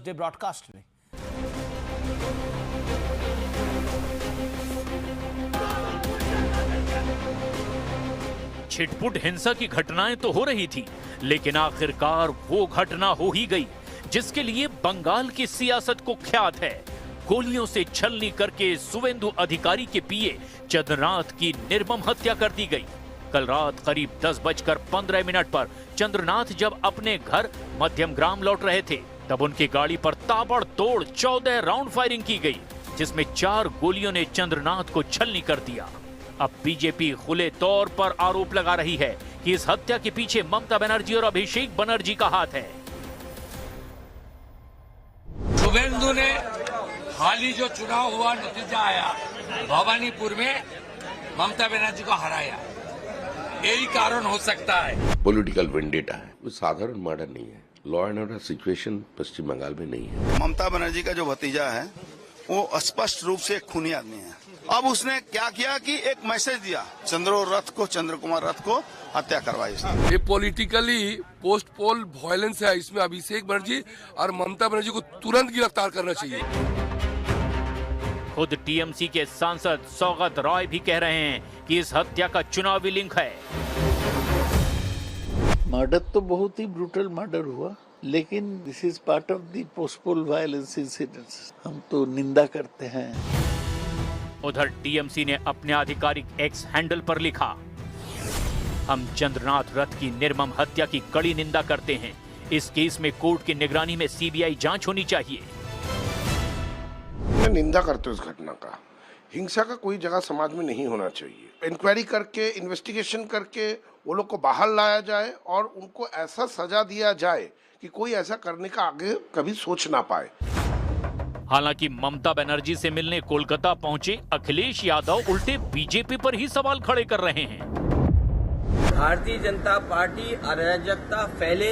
Day broadcast में। छिटपुट हिंसा की घटनाएं तो हो रही थी, लेकिन आखिरकार वो घटना हो ही गई जिसके लिए बंगाल की सियासत को ख्यात है। गोलियों से छलनी करके सुवेंदु अधिकारी के पीए चंद्रनाथ की निर्मम हत्या कर दी गई। कल रात करीब 10:15 पर चंद्रनाथ जब अपने घर मध्यम ग्राम लौट रहे थे, तब उनकी गाड़ी पर ताबड़तोड़ 14 राउंड फायरिंग की गई, जिसमें 4 गोलियों ने चंद्रनाथ को छलनी कर दिया। अब बीजेपी खुले तौर पर आरोप लगा रही है कि इस हत्या के पीछे ममता बनर्जी और अभिषेक बनर्जी का हाथ है। सुवेंदु ने हाल ही जो चुनाव हुआ, नतीजा आया, भवानीपुर में ममता बनर्जी को हराया, यही कारण हो सकता है। पॉलिटिकल वेंडेटा है, वो साधारण मर्डर नहीं है। लॉ एंड ऑर्डर सिचुएशन पश्चिम बंगाल में नहीं है। ममता बनर्जी का जो भतीजा है वो स्पष्ट रूप से एक खूनी आदमी है। अब उसने क्या किया कि एक मैसेज दिया, चंद्र कुमार रथ को हत्या करवाई उसने। ये पॉलिटिकली पोस्ट पोल वायलेंस है, इसमें अभिषेक बनर्जी और ममता बनर्जी को तुरंत गिरफ्तार करना चाहिए। खुद टीएमसी के सांसद सौगत रॉय भी कह रहे हैं कि इस हत्या का चुनावी लिंक है। मर्डर तो बहुत ही ब्रूटल मर्डर हुआ, लेकिन this is part of the post-poll violence incidents. हम तो निंदा करते हैं। उधर टीएमसी ने अपने आधिकारिक एक्स हैंडल पर लिखा, हम चंद्रनाथ रथ की निर्मम हत्या की कड़ी निंदा करते हैं। इस केस में कोर्ट की निगरानी में सीबीआई जांच होनी चाहिए। मैं निंदा करते हूँ इस घटना का। हिंसा का कोई जगह समाज में नहीं होना चाहिए। इंक्वायरी करके, इन्वेस्टिगेशन करके वो लोग को बाहर लाया जाए और उनको ऐसा सजा दिया जाए कि कोई ऐसा करने का आगे कभी सोच ना पाए। हालांकि ममता बनर्जी से मिलने कोलकाता पहुंचे अखिलेश यादव उल्टे बीजेपी पर ही सवाल खड़े कर रहे हैं। भारतीय जनता पार्टी अराजकता फैले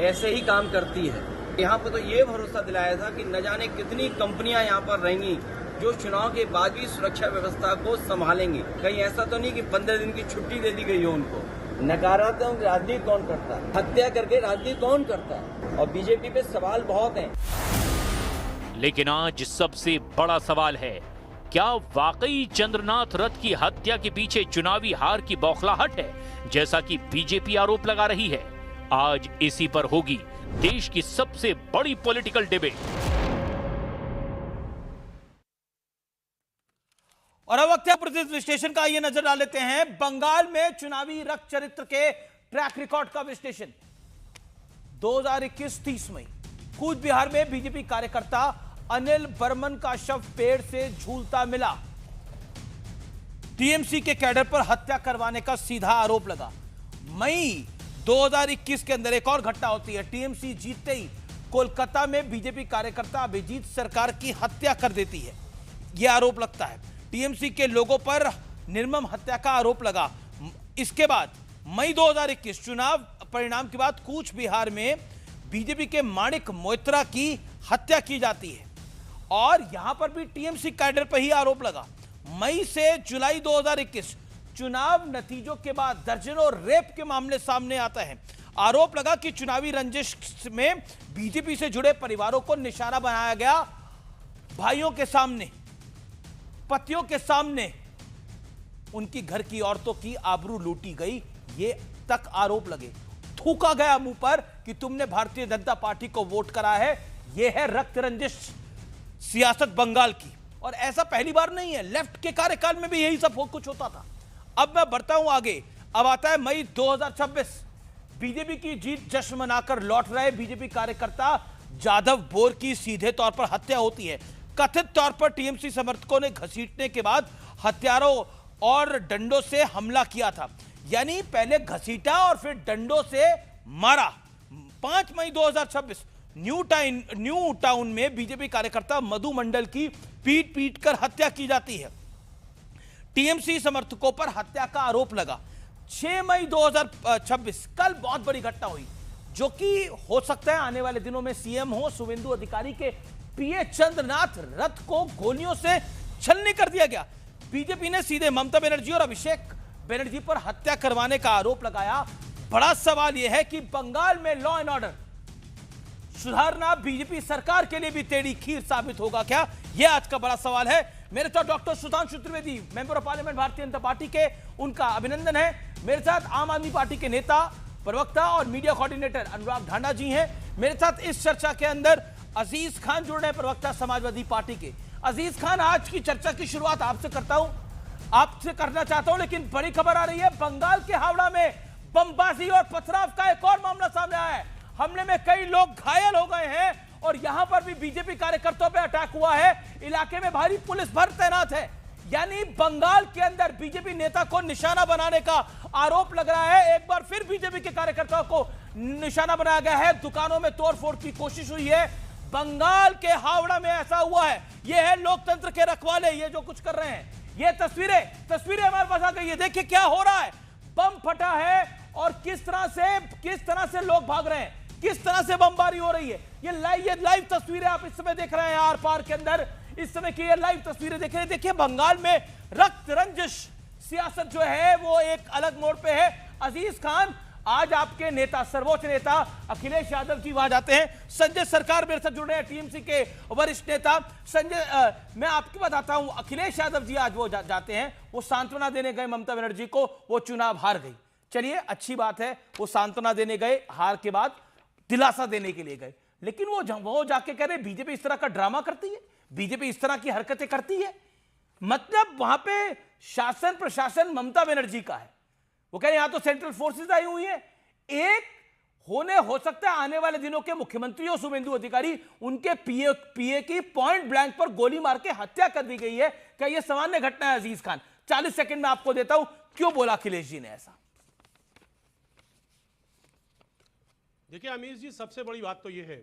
ऐसे ही काम करती है। यहाँ पर तो ये भरोसा दिलाया था कि न जाने कितनी कंपनियां यहाँ पर रहेंगी जो चुनाव के बाद भी सुरक्षा व्यवस्था को संभालेंगी। कहीं ऐसा तो नहीं कि 15 दिन की छुट्टी दे दी गई हो उनको। नकारात्मक राजनीति कौन करता है? हत्या करके राजनीति कौन करता है? और बीजेपी पे सवाल बहुत हैं। लेकिन आज सबसे बड़ा सवाल है, क्या वाकई चंद्रनाथ रथ की हत्या के पीछे चुनावी हार की बौखलाहट है, जैसा कि बीजेपी आरोप लगा रही है? आज इसी पर होगी देश की सबसे बड़ी पॉलिटिकल डिबेट। और अब वक्त है प्रतिदिन विश्लेषण का। ये नजर डाल लेते हैं बंगाल में चुनावी रक्त चरित्र के ट्रैक रिकॉर्ड का विश्लेषण। 2021 30 मई कूच बिहार में बीजेपी कार्यकर्ता अनिल बर्मन का शव पेड़ से झूलता मिला। टीएमसी के कैडर पर हत्या करवाने का सीधा आरोप लगा। मई 2021 के अंदर एक और घटना होती है। टीएमसी जीतते ही कोलकाता में बीजेपी कार्यकर्ता अभिजीत सरकार की हत्या कर देती है। यह आरोप लगता है। टीएमसी के लोगों पर निर्मम हत्या का आरोप लगा। इसके बाद मई 2021 चुनाव परिणाम के बाद कूच बिहार में बीजेपी के माणिक मोइत्रा की हत्या की जाती है और यहां पर भी टीएमसी कैडर पर ही आरोप लगा। मई से जुलाई 2021 चुनाव नतीजों के बाद दर्जनों रेप के मामले सामने आता है। आरोप लगा कि चुनावी रंजिश में बीजेपी से जुड़े परिवारों को निशाना बनाया गया। भाइयों के सामने, पतियों के सामने उनकी घर की औरतों की आबरू लूटी गई, ये तक आरोप लगे। थूका गया मुंह पर कि तुमने भारतीय जनता पार्टी को वोट करा है। यह है रक्त रंजिश सियासत बंगाल की, और ऐसा पहली बार नहीं है। लेफ्ट के कार्यकाल में भी यही सब कुछ होता था। अब मैं बढ़ता हूं आगे। अब आता है मई 2026। बीजेपी की जीत जश्न मनाकर लौट रहे बीजेपी कार्यकर्ता जादव बोर की सीधे तौर पर हत्या होती है। कथित तौर पर टीएमसी समर्थकों ने घसीटने के बाद हथियारों और डंडों से हमला किया था। यानी पहले घसीटा और फिर डंडों से मारा। 5 मई 2026 न्यू टाउन में बीजेपी कार्यकर्ता मधु मंडल की पीट पीट कर हत्या की जाती है। टीएमसी समर्थकों पर हत्या का आरोप लगा। 6 मई 2026 कल बहुत बड़ी घटना हुई, जो कि हो सकता है आने वाले दिनों में सीएम हो। सुवेंदु अधिकारी के पीए चंद्रनाथ रथ को गोलियों से छलनी कर दिया गया। बीजेपी ने सीधे ममता बनर्जी और अभिषेक बनर्जी पर हत्या करवाने का आरोप लगाया। बड़ा सवाल यह है कि बंगाल में लॉ एंड ऑर्डर सुधारना बीजेपी सरकार के लिए भी टेढ़ी खीर साबित होगा क्या? यह आज का बड़ा सवाल है। मेरे साथ doctor Sudhanshu Trivedi, member of parliament Bharatiya Janata party के, उनका अभिनंदन है। मेरे साथ आम आदमी पार्टी के नेता, प्रवक्ता और मीडिया कोऑर्डिनेटर अनुराग ढांडा जी हैं। मेरे साथ इस चर्चा के अंदर अजीज खान जुड़ रहे हैं, प्रवक्ता समाजवादी पार्टी के। अजीज खान, आज की चर्चा की शुरुआत आपसे करता हूं, आपसे करना चाहता हूं, लेकिन बड़ी खबर आ रही है, बंगाल के हावड़ा में बमबाजी और पथराव का एक और मामला सामने आया है। हमले में कई लोग घायल हो गए हैं और यहां पर भी बीजेपी कार्यकर्ताओं पर अटैक हुआ है। इलाके में भारी पुलिस बल तैनात है। यानी बंगाल के अंदर बीजेपी नेता को निशाना बनाने का आरोप लग रहा है। एक बार फिर बीजेपी के कार्यकर्ताओं को निशाना बनाया गया है। दुकानों में तोड़फोड़ की कोशिश हुई है। बंगाल के हावड़ा में ऐसा हुआ है। यह है लोकतंत्र के रखवाले, ये जो कुछ कर रहे हैं। ये तस्वीरें हमारे पास आ गई है। देखिए क्या हो रहा है। बम फटा है और किस तरह से लोग भाग रहे हैं, किस तरह से बमबारी हो रही है। ये लाइव तस्वीरें आप इस समय देख रहे हैं। आर पार के अंदर इस समय की ये लाइव तस्वीरें देख रहे हैं। देखिए बंगाल में रक्त रंजिश सियासत जो है वो एक अलग मोड़ पे है। अजीज खान, आज आपके नेता, सर्वोच्च नेता अखिलेश यादव जी वहां जाते हैं। संजय सरकार मेरे साथ जुड़ रहे हैं, टीएमसी के वरिष्ठ नेता। संजय, मैं आपकी बताता हूं, अखिलेश यादव जी आज वो जाते हैं, वो सांत्वना देने गए ममता बनर्जी को। वो चुनाव हार गई, चलिए अच्छी बात है, वो सांत्वना देने गए, हार के बाद दिलासा देने के लिए गए। लेकिन वो जाके कह रहे बीजेपी इस तरह का ड्रामा करती है, बीजेपी इस तरह की हरकतें करती है। मतलब वहां पे शासन प्रशासन ममता बनर्जी का है। वो कह रहे यहां तो सेंट्रल फोर्सेस आई हुई है। एक हो सकता है आने वाले दिनों के मुख्यमंत्री और शुभेंदु अधिकारी, उनके पीए की पॉइंट ब्लैंक पर गोली मार के हत्या कर दी गई है। क्या यह सामान्य घटना है? अजीज खान, 40 सेकंड में आपको देता हूं, क्यों बोला अखिलेश जी ने ऐसा? देखिए अमीर जी, सबसे बड़ी बात तो यह है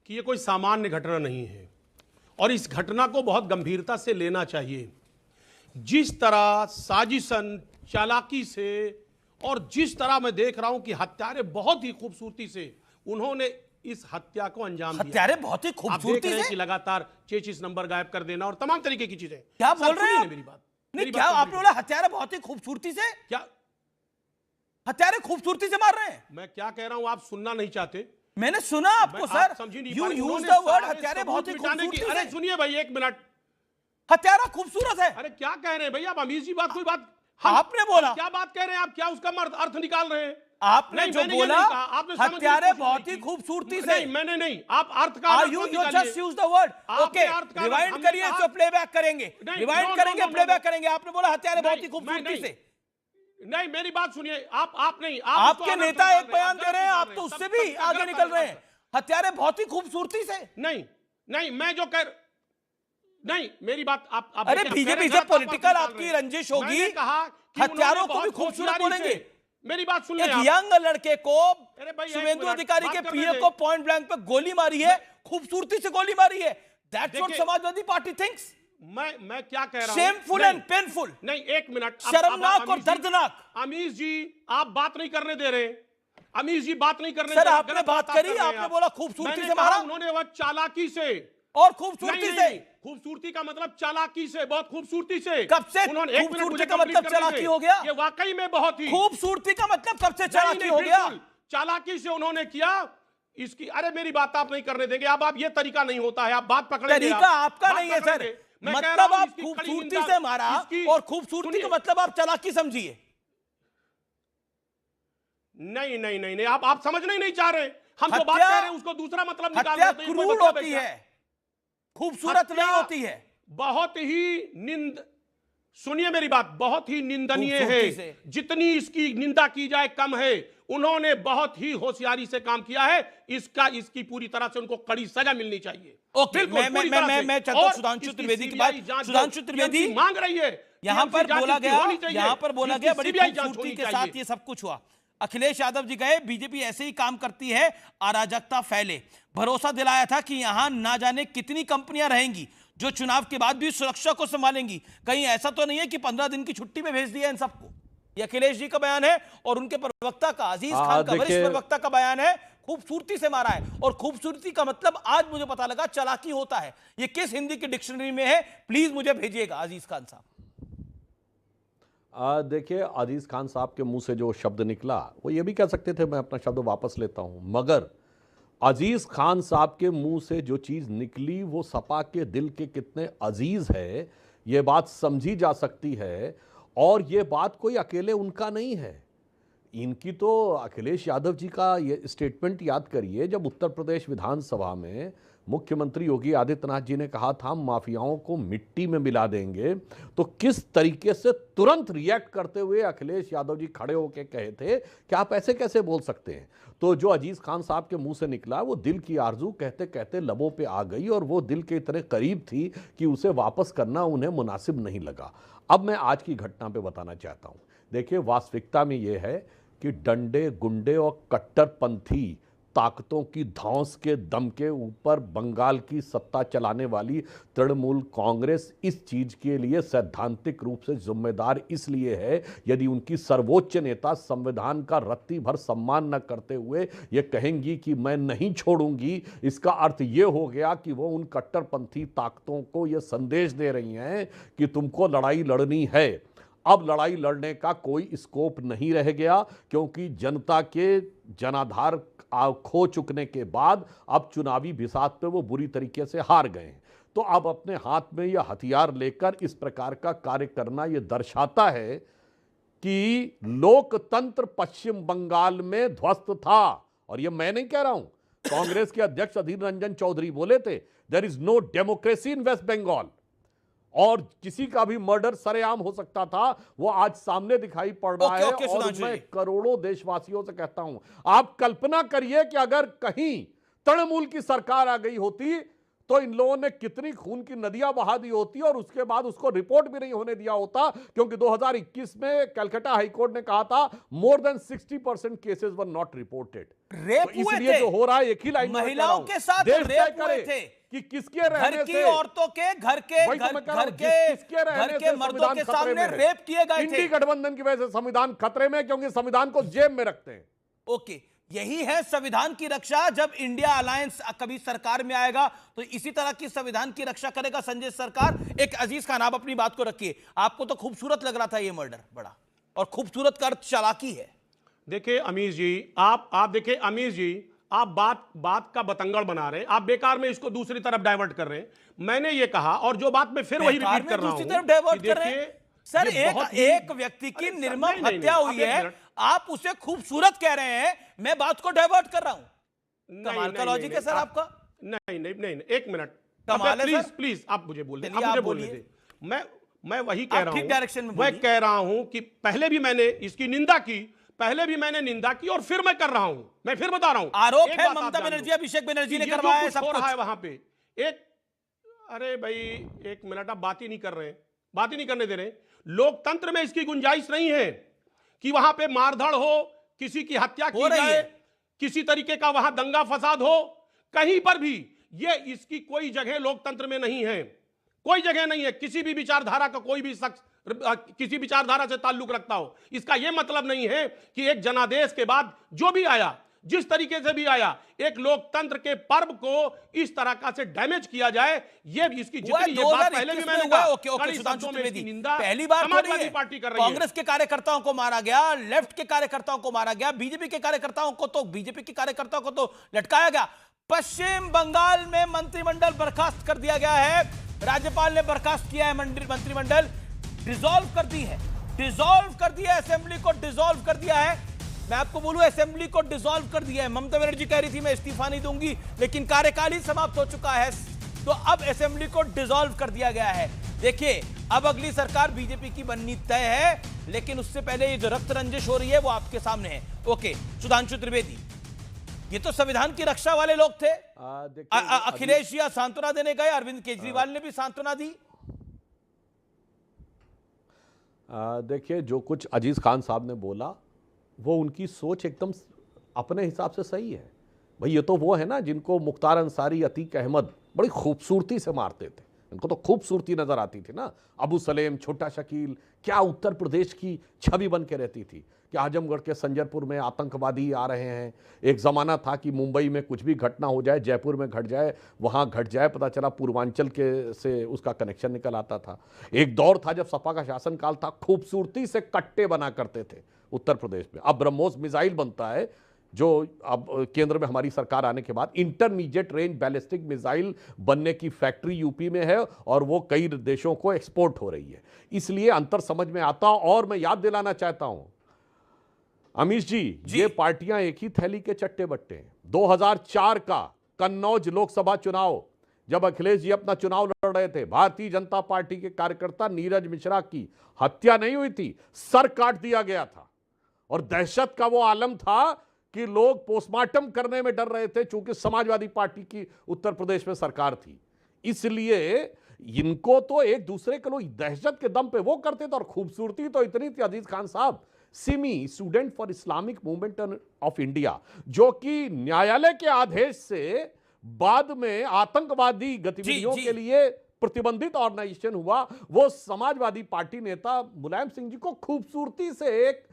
कि यह कोई सामान्य घटना नहीं है और इस घटना को बहुत गंभीरता से लेना चाहिए। जिस तरह साजिशन, चालाकी से और जिस तरह मैं देख रहा हूं कि हत्यारे बहुत ही खूबसूरती से उन्होंने इस हत्या को अंजाम दिया। हत्यारे बहुत ही खूबसूरती से कि लगातार चेचिस नंबर गायब कर देना और तमाम तरीके की चीजें। क्या बोल रहे हैं? मेरी बात नहीं, क्या आपने बोला हत्यारे बहुत ही खूबसूरती से? क्या हत्यारे खूबसूरती से मार रहे हैं? मैं क्या कह रहा हूं आप सुनना नहीं चाहते? मैंने सुना आपको sir. You use the word हत्यारे बहुत ही खूबसूरती से। अरे सुनिए भाई, एक मिनट। हत्यारा खूबसूरत है। अरे क्या कह रहे हैं भैया आप? अमीर जी बात, कोई बात आपने बोला, क्या बात कह रहे हैं आप? क्या उसका अर्थ निकाल रहे हैं? आपने जो बोला हत्यारे बहुत ही खूबसूरती से। नहीं, मैंने नहीं, आप अर्थ का you just use the word. Okay, rewind करिए तो प्लेबैक करेंगे, रिवाइंड करेंगे, प्लेबैक करेंगे। आपने बोला हत्यारे बहुत ही खूबसूरती से। नहीं, मेरी बात सुनिए। आप नहीं, आपके नेता एक बयान दे रहे हैं, आप तो उससे भी आगे निकल रहे हैं। हत्यारे बहुत ही खूबसूरती से। नहीं, मैं जो कह, नहीं मेरी बात आप अरे बीजेपी से पॉलिटिकल आपकी रंजिश होगी, हत्यारों को भी खूबसूरत बोलेंगे। मेरी बात सुन ले। एक यंग लड़के को शुभेंदु अधिकारी के पीए को पॉइंट ब्लैंक पे गोली मारी है, खूबसूरती से गोली मारी है। That's what Samajwadi party thinks. मैं क्या कह रहा हूं? Shameful and painful. नहीं, एक मिनट, शर्मनाक और दर्दनाक। अमीश जी, आप बात नहीं करने दे रहे। अमीश जी बात नहीं करने सर, आपने बात करी, आपने बोला खूबसूरती से मारा। उन्होंने वह चालाकी से और खूबसूरती से। खूबसूरती का मतलब चालाकी से, बहुत खूबसूरती से। कब से खूबसूरती का मतलब चालाकी हो गया? ये वाकई में बहुत ही खूबसूरती का मतलब कब से चालाकी हो गया? चालाकी से उन्होंने किया इसकी। अरे मेरी बात आप नहीं करने देंगे। अब ये तरीका नहीं होता है, आप बात पकड़ेंगे। तरीका आपका नहीं है सर। मतलब आप खूबसूरती से मारा और खूबसूरती का मतलब आप चालाकी समझिए। नहीं, आप समझने नहीं चाह रहे। हम जो बात कह रहे हैं उसको दूसरा मतलब निकाल रहे हैं। हत्या क्रूर होती है, खूबसूरत नहीं होती है। बहुत ही सुनिए मेरी बात, बहुत ही निंदनीय है। जितनी इसकी निंदा की जाए कम है। उन्होंने बहुत ही होशियारी से काम किया है। इसकी पूरी तरह से उनको कड़ी सजा मिलनी चाहिए। ओके, मैं चलता हूं सुधांशु त्रिवेदी की बात। सुधांशु त्रिवेदी मांग रही है। यहां पर बोला गया बड़ी खूबसूरती के साथ ये सब कुछ हुआ। अखिलेश यादव जी गए, बीजेपी ऐसे ही काम करती है, अराजकता फैले। भरोसा दिलाया था कि यहां ना जाने कितनी कंपनियां रहेंगी जो चुनाव के बाद भी सुरक्षा को संभालेंगी। कहीं ऐसा तो नहीं है कि 15 दिन की छुट्टी में भेज दिया इन सबको? ये अखिलेश जी का बयान है और उनके प्रवक्ता का, अजीज खान का, वरिष्ठ प्रवक्ता का बयान है। खूबसूरती से मारा है और खूबसूरती का मतलब आज मुझे पता लगा चालाकी होता है। ये किस हिंदी की डिक्शनरी में है, प्लीज मुझे भेजिएगा अजीज खान साहब। देखिए, अजीज खान साहब के मुंह से जो शब्द निकला वो ये भी कह सकते थे मैं अपना शब्द वापस लेता हूं, मगर अजीज खान साहब के मुंह से जो चीज निकली वो सपा के दिल के कितने अजीज है, ये बात समझी जा सकती है। और ये बात कोई अकेले उनका नहीं है, इनकी तो अखिलेश यादव जी का ये स्टेटमेंट याद करिए, जब उत्तर प्रदेश विधानसभा में मुख्यमंत्री योगी आदित्यनाथ जी ने कहा था माफियाओं को मिट्टी में मिला देंगे, तो किस तरीके से तुरंत रिएक्ट करते हुए अखिलेश यादव जी खड़े होकर कहे थे कि आप ऐसे कैसे बोल सकते हैं। तो जो अजीज खान साहब के मुंह से निकला वो दिल की आरजू कहते कहते लबों पे आ गई, और वो दिल के इतने करीब थी कि उसे वापस करना उन्हें मुनासिब नहीं लगा। अब मैं आज की घटना पे बताना चाहता हूं। देखिए, वास्तविकता में ये है कि डंडे गुंडे और कट्टरपंथी ताकतों की धौंस के दम के ऊपर बंगाल की सत्ता चलाने वाली तृणमूल कांग्रेस इस चीज के लिए सैद्धांतिक रूप से जिम्मेदार इसलिए है, यदि उनकी सर्वोच्च नेता संविधान का रत्ती भर सम्मान न करते हुए ये कहेंगी कि मैं नहीं छोड़ूंगी, इसका अर्थ ये हो गया कि वो उन कट्टरपंथी ताकतों को ये संदेश दे रही हैं कि तुमको लड़ाई लड़नी है। अब लड़ाई लड़ने का कोई स्कोप नहीं रह गया, क्योंकि जनता के जनाधार खो चुकने के बाद अब चुनावी बिसात पे वो बुरी तरीके से हार गए हैं। तो अब अपने हाथ में यह हथियार लेकर इस प्रकार का कार्य करना यह दर्शाता है कि लोकतंत्र पश्चिम बंगाल में ध्वस्त था। और यह मैं नहीं कह रहा हूं, कांग्रेस के अध्यक्ष अधीर रंजन चौधरी बोले थे, there is no democracy in West Bengal. और किसी का भी मर्डर सरेआम हो सकता था, वो आज सामने दिखाई पड़ रहा है। और मैं करोड़ों देशवासियों से कहता हूं, आप कल्पना करिए कि अगर कहीं तृणमूल की सरकार आ गई होती तो इन लोगों ने कितनी खून की नदियां बहा दी होती, और उसके बाद उसको रिपोर्ट भी नहीं होने दिया होता, क्योंकि 2021 में कलकत्ता हाईकोर्ट ने कहा था more than 60% cases were not reported. Rape तो इसलिए जो हो रहा है, एक ही लाइन महिलाओं के साथ रेप हुए थे कि किसके रहने घर की औरतों के घर के मर्दों के सामने रेप किए गए थे। इंडी गठबंधन की वजह से संविधान खतरे में, क्योंकि संविधान को जेब में रखते हैं। ओके, यही है संविधान की रक्षा। जब इंडिया अलायंस कभी सरकार में आएगा तो इसी तरह की संविधान की रक्षा करेगा संजय सरकार। एक अजीज खान, आप अपनी बात को रखिए। आपको तो खूबसूरत लग रहा था ये मर्डर, बड़ा और खूबसूरत का अर्थ चालाकी है। देखिए अमीश जी, आप देखिए अमीश जी, आप बात का बतंगड़ बना रहे हैं, आप बेकार में इसको दूसरी तरफ डाइवर्ट कर रहे हैं। मैंने ये कहा, और जो बात मैं फिर वही रिपीट कर रहा हूं, दूसरी तरफ डाइवर्ट कर रहे हैं। सर, एक व्यक्ति की निर्मम हत्या हुई है, आप उसे खूबसूरत कह रहे हैं, मैं बात को डाइवर्ट कर रहा हूं। कमाल का लॉजिक है सर आपका। नहीं, एक मिनट प्लीज आप मुझे बोलने दे। मैं वही कह रहा हूं, डायरेक्शन में मैं कह रहा हूं कि पहले भी मैंने इसकी निंदा की, और फिर मैं कर रहा हूं, मैं फिर बता रहा हूं। आरोप है ममता बनर्जी, अभिषेक बनर्जी ने करवाया है, सब हो रहा है वहां पे। अरे भाई एक मिनट, आप बात ही नहीं कर रहे हैं, बात ही नहीं करने दे रहे। लोकतंत्र में इसकी गुंजाइश नहीं है कि वहां पे मारधड़ हो, किसी की हत्या की जाए, किसी तरीके का वहां दंगा फसाद हो, कहीं पर भी। ये इसकी कोई जगह लोकतंत्र में नहीं है, कोई जगह नहीं है। किसी भी विचारधारा का कोई भी शख्स किसी विचारधारा से ताल्लुक रखता हो, इसका यह मतलब नहीं है कि एक जनादेश के बाद जो भी आया, जिस तरीके से भी आया, एक लोकतंत्र के पर्व को इस तरह का से डैमेज किया जाए। ये इसकी जितनी ये बात पहले भी मैंने कहा, पहली बार समाजवादी पार्टी कर रही है। कांग्रेस के कार्यकर्ताओं को मारा गया, लेफ्ट के कार्यकर्ताओं को मारा गया, बीजेपी के कार्यकर्ताओं को तो लटकाया गया। पश्चिम बंगाल में मंत्रिमंडल बर्खास्त कर दिया गया है, राज्यपाल ने बर्खास्त किया है, मंत्रिमंडल डिसॉल्व कर दी है, असेंबली को डिसॉल्व कर दिया है। मैं आपको बोलूं, असेंबली को डिसॉल्व कर दिया है। ममता बनर्जी कह रही थी मैं इस्तीफा नहीं दूंगी, लेकिन कार्यकाल ही समाप्त हो चुका है, तो अब असेंबली को डिसॉल्व कर दिया गया है। देखिए, अब अगली सरकार बीजेपी की बननी तय है, लेकिन उससे पहले ये जो रक्त रंजिश हो रही है वो आपके सामने है। ओके, सुधांशु त्रिवेदी, ये तो संविधान की रक्षा वाले लोग थे। अखिलेश जी सांत्वना देने गए, अरविंद केजरीवाल ने भी सांत्वना दी। देखिए, जो कुछ अजीज खान साहब ने बोला वो उनकी सोच एकदम अपने हिसाब से सही है। भाई ये तो वो है ना जिनको मुख्तार अंसारी, अतीक अहमद बड़ी खूबसूरती से मारते थे, इनको तो खूबसूरती नजर आती थी ना। अबू सलेम, छोटा शकील, क्या उत्तर प्रदेश की छवि बन के रहती थी कि आजमगढ़ के संजरपुर में आतंकवादी आ रहे हैं। एक ज़माना था कि मुंबई में कुछ भी घटना हो जाए, जयपुर में घट जाए, वहाँ घट जाए, पता चला पूर्वांचल के से उसका कनेक्शन निकल आता था। एक दौर था जब सपा का शासनकाल था, खूबसूरती से कट्टे बना करते थे उत्तर प्रदेश में। अब ब्रह्मोस मिसाइल बनता है, जो अब केंद्र में हमारी सरकार आने के बाद इंटरमीडिएट रेंज बैलिस्टिक मिसाइल बनने की फैक्ट्री यूपी में है और वो कई देशों को एक्सपोर्ट हो रही है। इसलिए अंतर समझ में आता। और मैं याद दिलाना चाहता हूं अमीश जी, ये पार्टियां एक ही थैली के चट्टे बट्टे हैं। 2004 का कन्नौज लोकसभा चुनाव, जब अखिलेश जी अपना चुनाव लड़ रहे थे, भारतीय जनता पार्टी के कार्यकर्ता नीरज मिश्रा की हत्या नहीं हुई थी, सर काट दिया गया था। और दहशत का वो आलम था कि लोग पोस्टमार्टम करने में डर रहे थे, चूंकि समाजवादी पार्टी की उत्तर प्रदेश में सरकार थी। इसलिए इनको तो एक दूसरे के लोग दहशत के दम पे वो करते थे। और खूबसूरती तो इतनी थी अजीज खान साहब, Simi student for Islamic movement of India, जो कि न्यायालय के आदेश से बाद में आतंकवादी गतिविधियों के लिए प्रतिबंधित ऑर्गेनाइजेशन हुआ, वो समाजवादी पार्टी नेता मुलायम सिंह जी को खूबसूरती से एक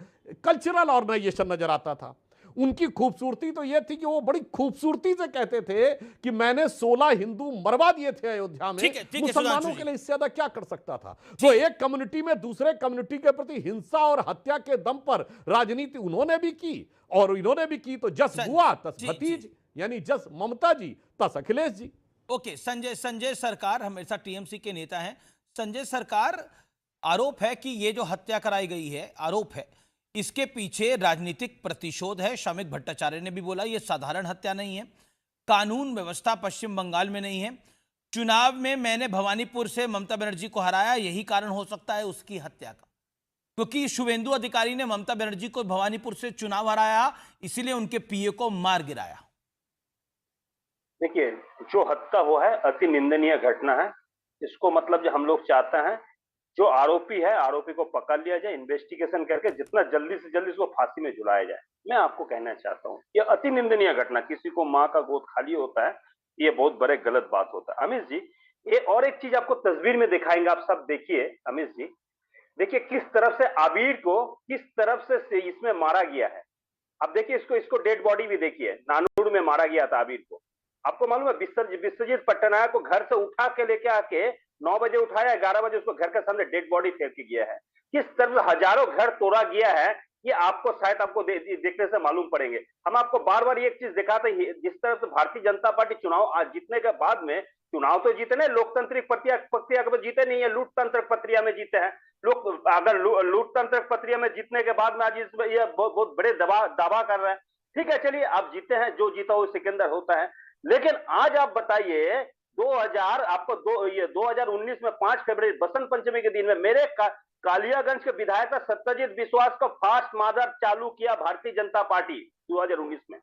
कल्चरल ऑर्गेनाइजेशन नजर आता था। उनकी खूबसूरती तो यह थी कि वो बड़ी खूबसूरती से कहते थे कि मैंने 16 हिंदू मरवा दिए थे अयोध्या में, मुसलमानों के लिए इससे ज्यादा क्या कर सकता था। तो एक कम्युनिटी में दूसरे कम्युनिटी के प्रति हिंसा और हत्या के दम पर राजनीति उन्होंने भी की और इन्होंने भी की। तो जस बुआ तस भतीज, यानी जस ममता जी तस अखिलेश जी। ओके, संजय सरकार हमेशा टीएमसी के नेता हैं। संजय सरकार, आरोप है कि ये जो हत्या कराई गई है, आरोप है इसके पीछे राजनीतिक प्रतिशोध है। शामित भट्टाचार्य ने भी बोला ये साधारण हत्या नहीं है, कानून व्यवस्था पश्चिम बंगाल में नहीं है, चुनाव में मैंने भवानीपुर से ममता बनर्जी को हराया, यही कारण हो सकता है उसकी हत्या का, क्योंकि शुभेंदु अधिकारी ने ममता बनर्जी को भवानीपुर से चुनाव हराया, इसीलिए उनके पीए को मार गिराया। देखिए, जो हत्या हुआ है अति निंदनीय घटना है। इसको मतलब जो हम लोग चाहते हैं, जो आरोपी है आरोपी को पकड़ लिया जाए, इन्वेस्टिगेशन करके जितना जल्दी से जल्दी उसको फांसी में झुलाया जाए। मैं आपको कहना चाहता हूँ ये अति निंदनीय घटना, किसी को माँ का गोद खाली होता है, ये बहुत बड़े गलत बात होता है। अमित जी, ये और एक चीज आपको तस्वीर में दिखाएंगे, आप सब देखिए। अमित जी देखिए किस तरफ से आबिर को किस तरफ से इसमें मारा गया है। अब देखिए इसको डेड बॉडी भी देखिए, नानूर में मारा गया था आबिर को। आपको मालूम है विश्वजीत पट्टनायक को घर से उठा के लेके आके 9 बजे उठाया, 11 बजे उसको घर के सामने डेड बॉडी फेंक के गया है। किस तरह से हजारों घर तोड़ा गया है, ये आपको शायद आपको देखने से मालूम पड़ेंगे। हम आपको बार बार एक चीज दिखाते हैं, जिस तरह से भारतीय जनता पार्टी चुनाव आज जीतने के बाद में, चुनाव तो जीते नहीं, लोकतांत्रिक प्रक्रिया में जीते नहीं है, लूटतंत्र प्रक्रिया में जीते हैं लोग। अगर लूटतंत्र प्रक्रिया में जीतने के बाद में आज ये बहुत बड़े दावा कर रहे हैं। ठीक है, चलिए आप जीते हैं, जो जीता वो सिकंदर होता है। लेकिन आज आप बताइए 2019 में 5 फरवरी बसंत पंचमी के दिन में मेरे कालियागंज के विधायक सत्यजीत विश्वास को फास्ट मार्डर चालू किया भारतीय जनता पार्टी 2019 में।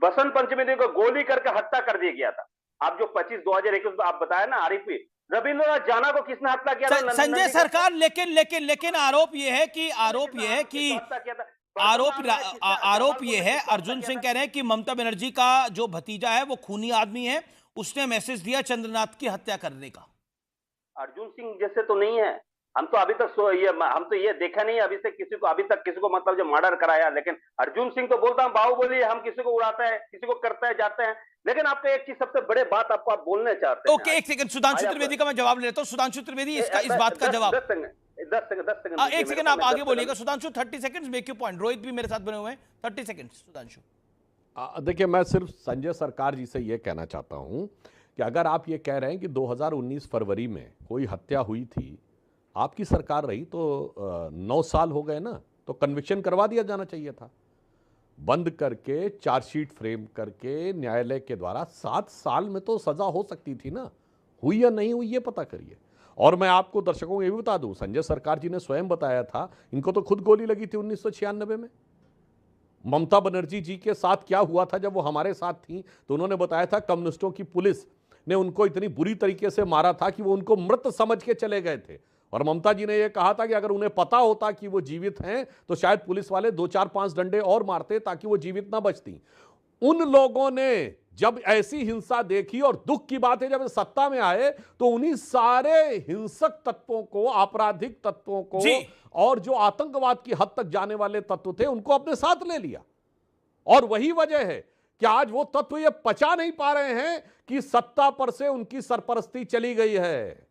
बसंत पंचमी दिन को गोली करके हत्या कर दिया गया था। आप जो 25/2021 आप बताया ना, आरिफी रविंद्रनाथ जाना को किसने हत्या किया था? संजय सरकार, लेकिन आरोप यह है कि आरोप ये है, अर्जुन सिंह कह रहे हैं कि ममता बनर्जी का जो भतीजा है वो खूनी आदमी है, उसने मैसेज दिया चंद्रनाथ की हत्या करने का। अर्जुन सिंह जैसे तो नहीं है, हम तो अभी तक ये देखा नहीं अभी तक किसी को मतलब जो मर्डर कराया। लेकिन अर्जुन सिंह तो बोलता हूँ बाहुबली, हम किसी को उड़ाता है, किसी को करता है, जाते हैं। लेकिन आपको एक चीज सबसे बड़े बात आप बोलने चाहते हैं। ओके, एक सेकंड, सुधांशु त्रिवेदी का मैं जवाब लेता हूँ। सुधांशु त्रिवेदी, इस बात का जवाब 10 सेकंड एक सेकंड आप आगे बोलिएगा। Sudhanshu 30 seconds, make your point. Rohit भी मेरे साथ बने हुए हैं, 30 सेकंड्स सुधांशु। देखिए, मैं सिर्फ संजय सरकार जी से यह कहना चाहता हूं कि अगर आप ये कह रहे हैं कि 2019 फरवरी में कोई हत्या हुई थी, आपकी सरकार रही तो 9 साल हो गए ना, तो कन्विक्शन करवा दिया जाना चाहिए था, बंद करके चार्जशीट फ्रेम करके न्यायालय के द्वारा 7 साल में तो सजा हो सकती थी ना। हुई या नहीं हुई ये पता करिए। और मैं आपको दर्शकों को ये भी बता दूं, संजय सरकार जी ने स्वयं बताया था, इनको तो खुद गोली लगी थी 1996 में। ममता बनर्जी जी के साथ क्या हुआ था जब वो हमारे साथ थी, तो उन्होंने बताया था कम्युनिस्टों की पुलिस ने उनको इतनी बुरी तरीके से मारा था कि वो उनको मृत समझ के चले गए थे। और ममता जी ने यह कहा था कि अगर उन्हें पता होता कि वो जीवित हैं तो शायद पुलिस वाले 2-4-5 डंडे और मारते ताकि वो जीवित ना बचती। उन लोगों ने जब ऐसी हिंसा देखी, और दुख की बात है जब सत्ता में आए तो उन्हीं सारे हिंसक तत्वों को, आपराधिक तत्वों को और जो आतंकवाद की हद तक जाने वाले तत्व थे उनको अपने साथ ले लिया। और वही वजह है कि आज वो तत्व ये पचा नहीं पा रहे हैं कि सत्ता पर से उनकी सरपरस्ती चली गई है।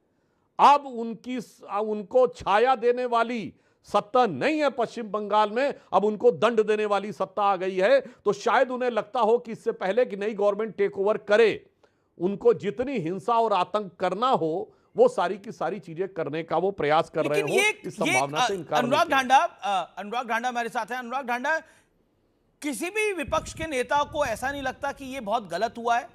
अब उनको छाया देने वाली सत्ता नहीं है पश्चिम बंगाल में, अब उनको दंड देने वाली सत्ता आ गई है। तो शायद उन्हें लगता हो कि इससे पहले कि नई गवर्नमेंट टेक ओवर करे, उनको जितनी हिंसा और आतंक करना हो वो सारी की सारी चीजें करने का वो प्रयास कर रहे हो। इस संभावना से इनकार नहीं किया। अनुराग ढांडा हमारे साथ हैं। अनुराग ढांडा, किसी भी विपक्ष के नेता को ऐसा नहीं लगता कि ये बहुत गलत हुआ है?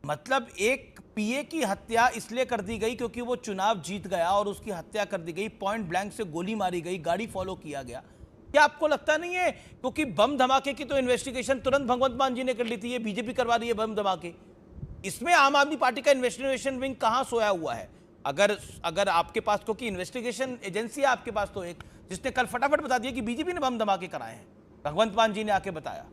मतलब एक पीए की हत्या इसलिए कर दी गई क्योंकि वो चुनाव जीत गया और उसकी हत्या कर दी गई, पॉइंट ब्लैंक से गोली मारी गई, गाड़ी फॉलो किया गया। क्या आपको लगता नहीं है क्योंकि बम धमाके की तो इन्वेस्टिगेशन तुरंत भगवंत मान जी ने कर ली थी, ये बीजेपी करवा रही है बम धमाके, इसमें आम आदमी पार्टी का इन्वेस्टिगेशन विंग कहां सोया हुआ है? अगर आपके पास, क्योंकि इन्वेस्टिगेशन एजेंसी है आपके पास, तो एक जिसने कल फटाफट बता दिया कि बीजेपी ने बम धमाके कराए हैं, भगवंत मान जी ने आके बताया।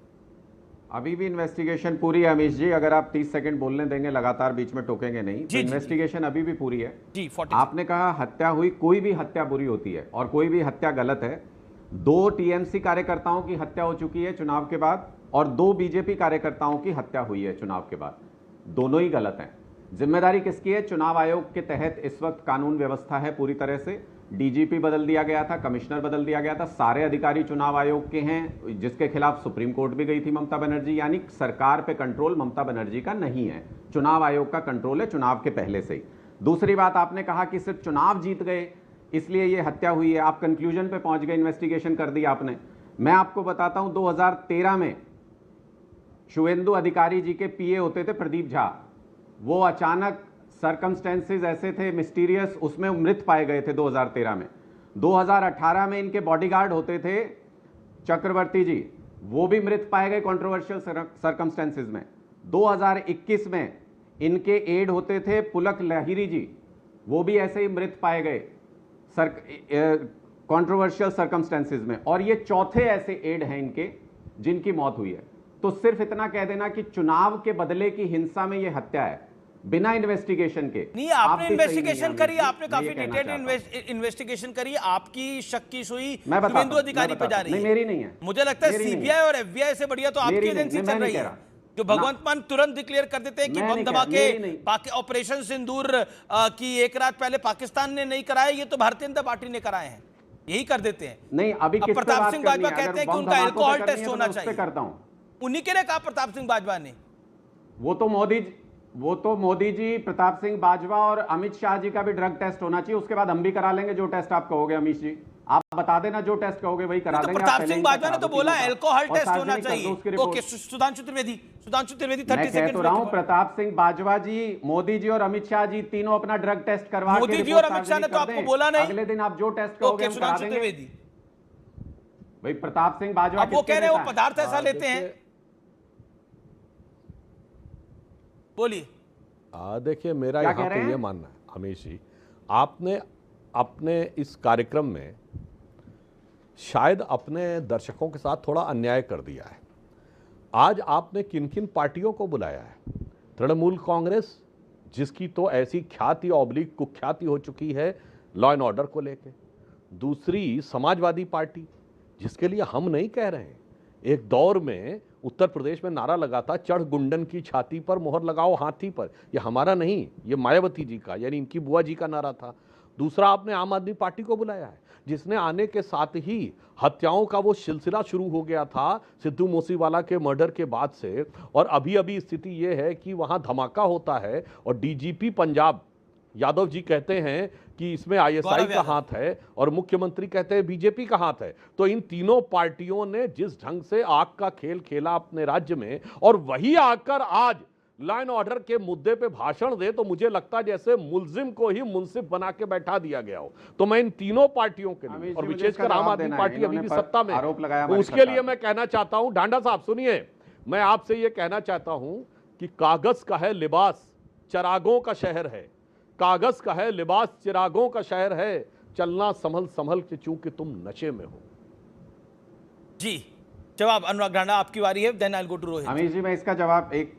अभी भी इन्वेस्टिगेशन पूरी है अमीश जी, अगर आप 30 सेकंड बोलने देंगे, लगातार बीच में टोकेंगे नहीं, तो इन्वेस्टिगेशन अभी भी पूरी है जी। आपने कहा हत्या हुई, कोई भी हत्या बुरी होती है और कोई भी हत्या गलत है। 2 टीएमसी कार्यकर्ताओं की हत्या हो चुकी है चुनाव के बाद और 2 बीजेपी कार्यकर्ताओं की हत्या हुई है चुनाव के बाद, दोनों ही गलत हैं। जिम्मेदारी किसकी है? चुनाव आयोग के तहत इस वक्त कानून व्यवस्था है पूरी तरह से, डीजीपी बदल दिया गया था, कमिश्नर बदल दिया गया था, सारे अधिकारी चुनाव आयोग के हैं, जिसके खिलाफ सुप्रीम कोर्ट भी गई थी ममता बनर्जी। यानी सरकार पे कंट्रोल ममता बनर्जी का नहीं है, चुनाव आयोग का कंट्रोल है चुनाव के पहले से ही। दूसरी बात, आपने कहा कि सिर्फ चुनाव जीत गए इसलिए ये हत्या हुई है, आप कंक्लूजन पे पहुंच गए, इन्वेस्टिगेशन कर दी आपने। मैं आपको बताता हूं 2013 में शुवेंदु अधिकारी जी के पीए होते थे प्रदीप झा, वो अचानक सर्कमस्टेंसेस ऐसे थे मिस्टीरियस, उसमें मृत पाए गए थे 2013 में। 2018 में इनके बॉडीगार्ड होते थे चक्रवर्ती जी, वो भी मृत पाए गए कंट्रोवर्शियल सर्कमस्टेंसेस में। 2021 में इनके एड होते थे पुलक लाहिरी जी, वो भी ऐसे ही मृत पाए गए कंट्रोवर्शियल सर्कमस्टेंसेस में, और ये चौथे ऐसे एड हैं इनके जिनकी मौत हुई है। तो सिर्फ इतना कह देना कि चुनाव के बदले की हिंसा में ये हत्या है, बिना इन्वेस्टिगेशन के। नहीं, आपने इन्वेस्टिगेशन करी, आपने काफी डिटेल्ड इन्वेस्टिगेशन करी, आपकी शक की सुई शुवेंदु अधिकारी पे जा रही है। मेरी नहीं है, मुझे लगता है सीबीआई और एफबीआई से बढ़िया तो आपकी एजेंसी चल रही है, जो भगवंत मान तुरंत डिक्लेयर कर देते हैं कि बम धमाके ऑपरेशन सिंदूर की एक रात पहले पाकिस्तान ने नहीं कराए, ये तो भारतीय जनता पार्टी ने कराए हैं, यही कर देते हैं। नहीं, अभी प्रताप सिंह बाजवा कहते हैं कि उनका अल्कोहल टेस्ट होना चाहिए, करता हूं, उन्हीं के लिए कहा प्रताप सिंह बाजवा ने। वो तो मोदी जी, प्रताप सिंह बाजवा और अमित शाह जी का भी ड्रग टेस्ट होना चाहिए, उसके बाद हम भी करा लेंगे जो टेस्ट आप कहोगे। अमित जी, आप बता देना जो टेस्ट कहोगे वही करा देंगे। प्रताप सिंह बाजवा ने तो बोला अल्कोहल टेस्ट होना चाहिए। ओके, सुधांशु त्रिवेदी 30 सेकंड रहा हूं, प्रताप सिंह बाजवा जी, मोदी जी और अमित शाह जी तीनों अपना ड्रग टेस्ट करवा के मोदी जी और अमित शाह ने तो आपको बोला नहीं, अगले दिन आप जो टेस्ट कहोगे हम करा देंगे। भाई प्रताप सिंह बाजवा वो कह रहे हैं वो पदार्थ ऐसा लेते हैं, बोलिए। देखिए, मेरा यहाँ पे ये मानना है हमेश जी, आपने अपने इस कार्यक्रम में शायद अपने दर्शकों के साथ थोड़ा अन्याय कर दिया है। आज आपने किन किन पार्टियों को बुलाया है? तृणमूल कांग्रेस, जिसकी तो ऐसी ख्याति ऑब्लिक कुख्याति हो चुकी है लॉ एंड ऑर्डर को लेके। दूसरी समाजवादी पार्टी, जिसके लिए हम नहीं कह रहे हैं, एक दौर में उत्तर प्रदेश में नारा लगा था, चढ़ गुंडन की छाती पर मोहर लगाओ हाथी पर। ये हमारा नहीं, ये मायावती जी का, यानी इनकी बुआ जी का नारा था। दूसरा, आपने आम आदमी पार्टी को बुलाया है, जिसने आने के साथ ही हत्याओं का वो सिलसिला शुरू हो गया था सिद्धू मूसेवाला के मर्डर के बाद से, और अभी अभी स्थिति ये है कि वहां धमाका होता है और डीजीपी पंजाब यादव जी कहते हैं कि इसमें आईएसआई का हाथ है और मुख्यमंत्री कहते हैं बीजेपी का हाथ है। तो इन तीनों पार्टियों ने जिस ढंग से आग का खेल खेला अपने राज्य में, और वही आकर आज लॉ एंड ऑर्डर के मुद्दे पे भाषण दे, तो मुझे लगता है जैसे मुलजिम को ही मुंसिफ बना के बैठा दिया गया हो। तो मैं इन तीनों पार्टियों के लिए, और विशेषकर आम आदमी पार्टी अभी भी सत्ता में, उसके लिए मैं कहना चाहता हूं, ढांडा साहब सुनिए, मैं आपसे ये कहना चाहता हूं कि कागज का है लिबास, चिरागों का शहर है। कागज का है लिबास, चिरागों का शहर है, चलना संभल संभल के चूंकि तुम नशे में हो। जी, जवाब अनुराग ढांडा, आपकी बारी है, then I will go to Rohit. Amish ji, मैं इसका जवाब, एक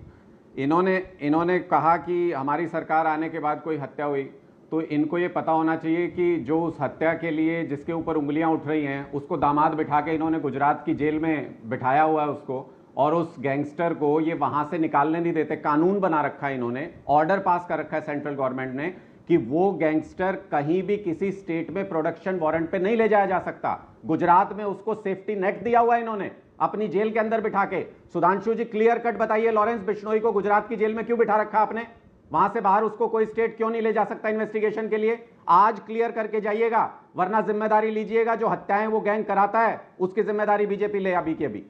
इन्होंने कहा कि हमारी सरकार आने के बाद कोई हत्या हुई, तो इनको ये पता होना चाहिए कि जो उस हत्या के लिए जिसके ऊपर उंगलियां उठ रही हैं, उसको दामाद बिठा के इन्होंने गुजरात की जेल में बिठाया हुआ है उसको, और उस गैंगस्टर को ये वहां से निकालने नहीं देते। कानून बना रखा है इन्होंने, ऑर्डर पास कर रखा है सेंट्रल गवर्नमेंट ने कि वो गैंगस्टर कहीं भी किसी स्टेट में प्रोडक्शन वारंट पे नहीं ले जाया जा सकता। गुजरात में उसको सेफ्टी नेट दिया हुआ है इन्होंने अपनी जेल के अंदर बिठा के। सुधांशु जी क्लियर कट बताइए, लॉरेंस बिश्नोई को गुजरात की जेल में क्यों बिठा रखा आपने? वहां से बाहर उसको कोई स्टेट क्यों नहीं ले जा सकता इन्वेस्टिगेशन के लिए? आज क्लियर करके जाइएगा, वरना जिम्मेदारी लीजिएगा। जो हत्याएं वो गैंग कराता है उसकी जिम्मेदारी बीजेपी ले अभी के अभी।